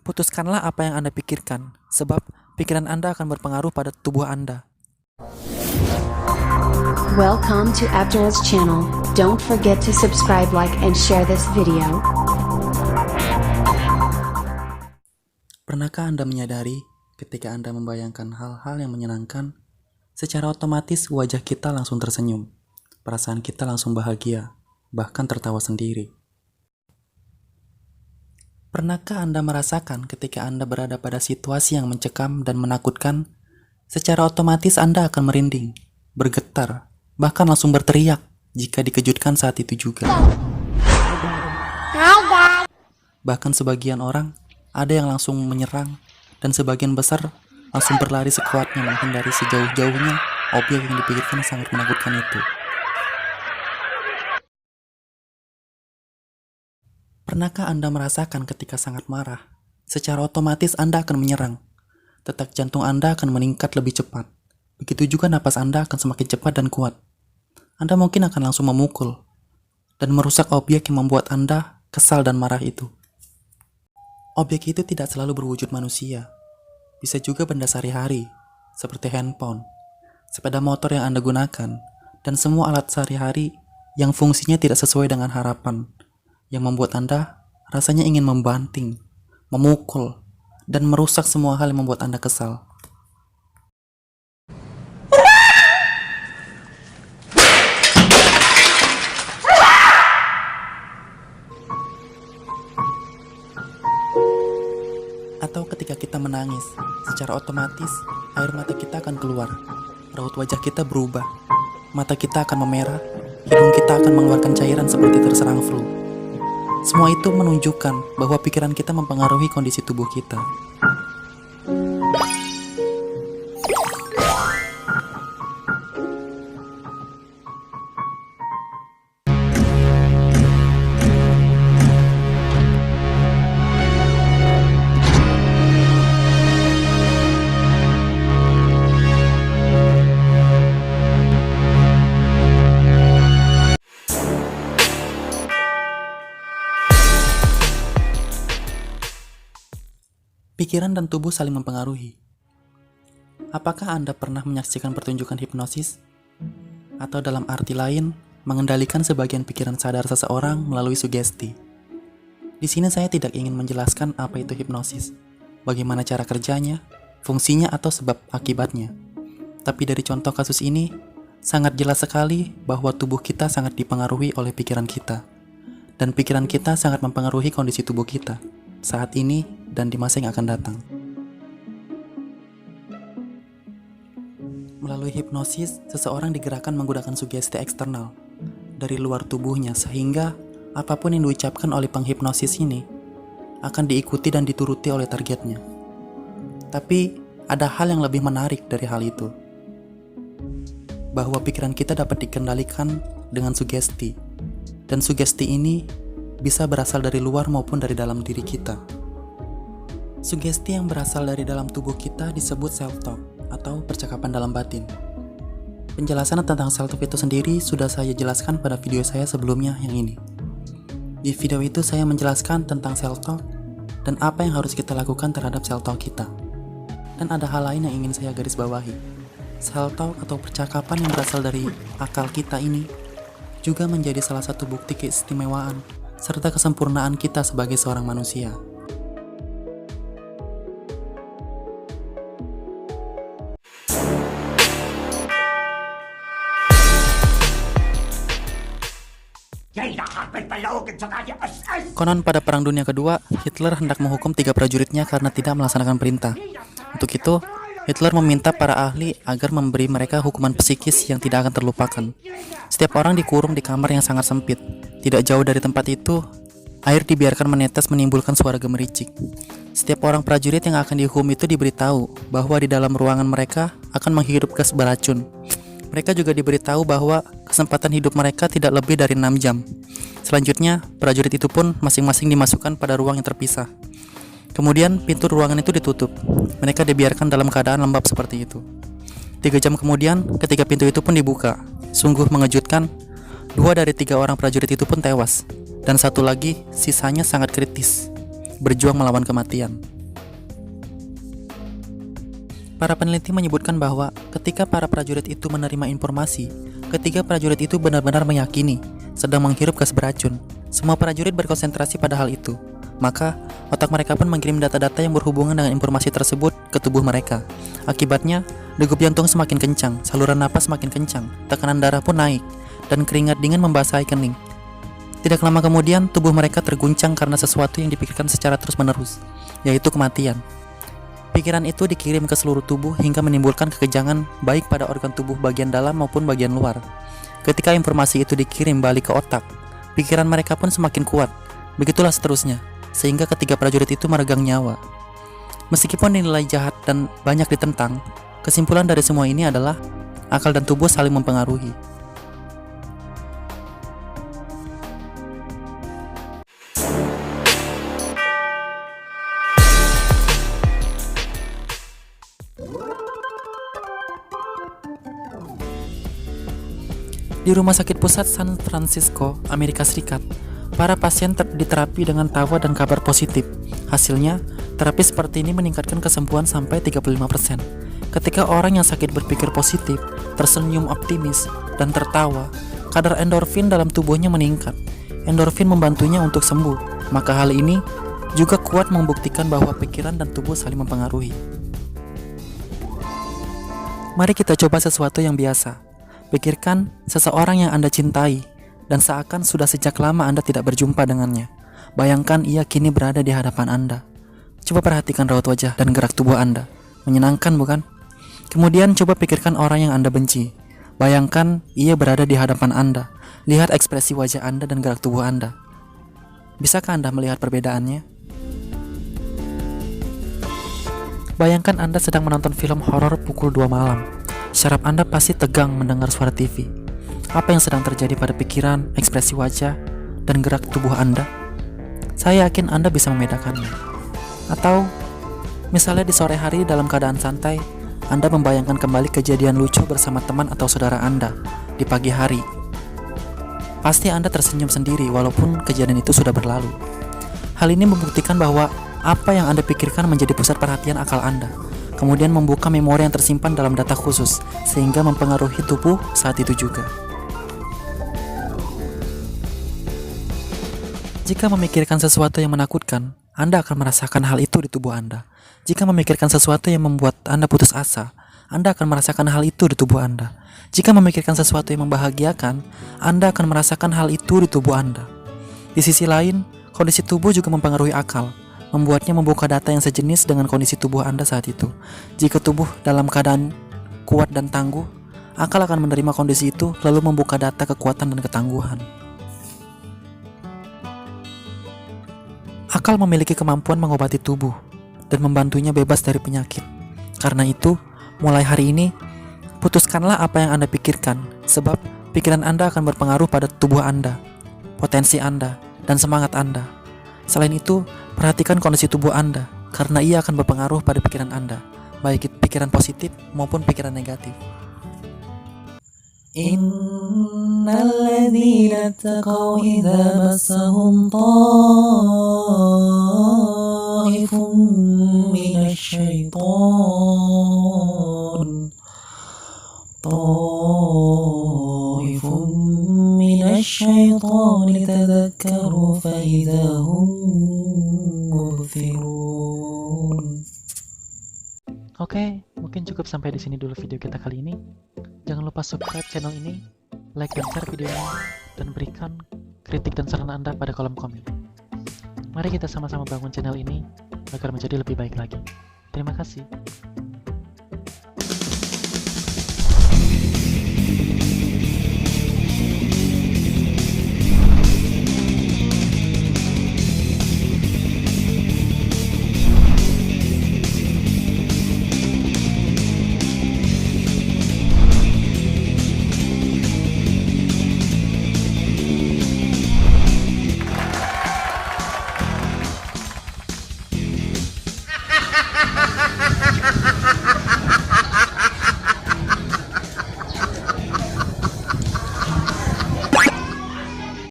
Putuskanlah apa yang Anda pikirkan, sebab pikiran Anda akan berpengaruh pada tubuh Anda. Welcome to Abdul's channel. Don't forget to subscribe, like, and share this video. Pernahkah Anda menyadari ketika Anda membayangkan hal-hal yang menyenangkan, secara otomatis wajah kita langsung tersenyum, perasaan kita langsung bahagia, bahkan tertawa sendiri? Pernahkah Anda merasakan ketika Anda berada pada situasi yang mencekam dan menakutkan, secara otomatis Anda akan merinding, bergetar, bahkan langsung berteriak jika dikejutkan saat itu juga? Bahkan sebagian orang ada yang langsung menyerang, dan sebagian besar langsung berlari sekuatnya menghindari sejauh-jauhnya objek yang dipikirkan sangat menakutkan itu. Pernahkah Anda merasakan ketika sangat marah, secara otomatis Anda akan menyerang, detak jantung Anda akan meningkat lebih cepat, begitu juga napas Anda akan semakin cepat dan kuat. Anda mungkin akan langsung memukul dan merusak objek yang membuat Anda kesal dan marah itu. Objek itu tidak selalu berwujud manusia, bisa juga benda sehari-hari, seperti handphone, sepeda motor yang Anda gunakan, dan semua alat sehari-hari yang fungsinya tidak sesuai dengan harapan, yang membuat Anda rasanya ingin membanting, memukul, dan merusak semua hal yang membuat Anda kesal. Atau ketika kita menangis, secara otomatis air mata kita akan keluar, raut wajah kita berubah, mata kita akan memerah, hidung kita akan mengeluarkan cairan seperti terserang flu. Semua itu menunjukkan bahwa pikiran kita mempengaruhi kondisi tubuh kita. Pikiran dan tubuh saling mempengaruhi. Apakah Anda pernah menyaksikan pertunjukan hipnosis? Atau dalam arti lain, mengendalikan sebagian pikiran sadar seseorang melalui sugesti? Di sini saya tidak ingin menjelaskan apa itu hipnosis, bagaimana cara kerjanya, fungsinya atau sebab akibatnya. Tapi dari contoh kasus ini, sangat jelas sekali bahwa tubuh kita sangat dipengaruhi oleh pikiran kita. Dan pikiran kita sangat mempengaruhi kondisi tubuh kita saat ini dan di masa yang akan datang. Melalui hipnosis, seseorang digerakkan menggunakan sugesti eksternal dari luar tubuhnya, sehingga apapun yang diucapkan oleh penghipnosis ini akan diikuti dan dituruti oleh targetnya. Tapi ada hal yang lebih menarik dari hal itu, bahwa pikiran kita dapat dikendalikan dengan sugesti, dan sugesti ini bisa berasal dari luar maupun dari dalam diri kita. Sugesti yang berasal dari dalam tubuh kita disebut self-talk atau percakapan dalam batin. Penjelasan tentang self-talk itu sendiri sudah saya jelaskan pada video saya sebelumnya yang ini. Di video itu saya menjelaskan tentang self-talk dan apa yang harus kita lakukan terhadap self-talk kita. Dan ada hal lain yang ingin saya garis bawahi. Self-talk atau percakapan yang berasal dari akal kita ini juga menjadi salah satu bukti keistimewaan serta kesempurnaan kita sebagai seorang manusia. Konon pada Perang Dunia Kedua, Hitler hendak menghukum 3 prajuritnya karena tidak melaksanakan perintah. Untuk itu, Hitler meminta para ahli agar memberi mereka hukuman psikis yang tidak akan terlupakan. Setiap orang dikurung di kamar yang sangat sempit. Tidak jauh dari tempat itu, air dibiarkan menetes menimbulkan suara gemericik. Setiap orang prajurit yang akan dihukum itu diberitahu bahwa di dalam ruangan mereka akan menghirup gas beracun. Mereka juga diberitahu bahwa kesempatan hidup mereka tidak lebih dari 6 jam. Selanjutnya, prajurit itu pun masing-masing dimasukkan pada ruang yang terpisah. Kemudian pintu ruangan itu ditutup. Mereka dibiarkan dalam keadaan lembab seperti itu. 3 jam kemudian, ketika pintu itu pun dibuka, sungguh mengejutkan, 2 dari 3 orang prajurit itu pun tewas, dan 1 lagi sisanya sangat kritis, berjuang melawan kematian. Para peneliti menyebutkan bahwa ketika para prajurit itu menerima informasi, ketiga prajurit itu benar-benar meyakini sedang menghirup gas beracun. Semua prajurit berkonsentrasi pada hal itu. Maka, otak mereka pun mengirim data-data yang berhubungan dengan informasi tersebut ke tubuh mereka. Akibatnya, degup jantung semakin kencang, saluran napas semakin kencang, tekanan darah pun naik, dan keringat dingin membasahi kening. Tidak lama kemudian, tubuh mereka terguncang karena sesuatu yang dipikirkan secara terus-menerus, yaitu kematian. Pikiran itu dikirim ke seluruh tubuh hingga menimbulkan kekejangan baik pada organ tubuh bagian dalam maupun bagian luar. Ketika informasi itu dikirim balik ke otak, pikiran mereka pun semakin kuat. Begitulah seterusnya, sehingga ketiga prajurit itu meregang nyawa. Meskipun dinilai jahat dan banyak ditentang, kesimpulan dari semua ini adalah akal dan tubuh saling mempengaruhi. Di Rumah Sakit Pusat San Francisco, Amerika Serikat, para pasien diterapi dengan tawa dan kabar positif. Hasilnya, terapi seperti ini meningkatkan kesembuhan sampai 35%. Ketika orang yang sakit berpikir positif, tersenyum optimis, dan tertawa, kadar endorfin dalam tubuhnya meningkat. Endorfin membantunya untuk sembuh. Maka hal ini juga kuat membuktikan bahwa pikiran dan tubuh saling mempengaruhi. Mari kita coba sesuatu yang biasa. Pikirkan seseorang yang Anda cintai dan seakan sudah sejak lama Anda tidak berjumpa dengannya. Bayangkan ia kini berada di hadapan Anda. Coba perhatikan raut wajah dan gerak tubuh Anda. Menyenangkan bukan? Kemudian coba pikirkan orang yang Anda benci. Bayangkan ia berada di hadapan Anda. Lihat ekspresi wajah Anda dan gerak tubuh Anda. Bisakah Anda melihat perbedaannya? Bayangkan Anda sedang menonton film horor pukul 2 malam. Syaraf Anda pasti tegang mendengar suara TV. Apa yang sedang terjadi pada pikiran, ekspresi wajah, dan gerak tubuh Anda? Saya yakin Anda bisa membedakannya. Atau, misalnya di sore hari dalam keadaan santai, Anda membayangkan kembali kejadian lucu bersama teman atau saudara Anda di pagi hari. Pasti Anda tersenyum sendiri walaupun kejadian itu sudah berlalu. Hal ini membuktikan bahwa apa yang Anda pikirkan menjadi pusat perhatian akal Anda, kemudian membuka memori yang tersimpan dalam data khusus, sehingga mempengaruhi tubuh saat itu juga. Jika memikirkan sesuatu yang menakutkan, Anda akan merasakan hal itu di tubuh Anda. Jika memikirkan sesuatu yang membuat Anda putus asa, Anda akan merasakan hal itu di tubuh Anda. Jika memikirkan sesuatu yang membahagiakan, Anda akan merasakan hal itu di tubuh Anda. Di sisi lain, kondisi tubuh juga mempengaruhi akal, membuatnya membuka data yang sejenis dengan kondisi tubuh Anda saat itu. Jika tubuh dalam keadaan kuat dan tangguh, akal akan menerima kondisi itu lalu membuka data kekuatan dan ketangguhan. Akal memiliki kemampuan mengobati tubuh dan membantunya bebas dari penyakit. Karena itu, mulai hari ini, putuskanlah apa yang Anda pikirkan, sebab pikiran Anda akan berpengaruh pada tubuh Anda, potensi Anda, dan semangat Anda. Selain itu, perhatikan kondisi tubuh Anda, karena ia akan berpengaruh pada pikiran Anda, baik pikiran positif maupun pikiran negatif. Innalladzina taqaw idza massahum ta'ifum minasyaitan tadhakkaru fa idza hum mubsirun. Oke, mungkin cukup sampai di sini dulu video kita kali ini. Jangan lupa subscribe channel ini, like dan share videonya, dan berikan kritik dan saran Anda pada kolom komen. Mari kita sama-sama bangun channel ini agar menjadi lebih baik lagi. Terima kasih.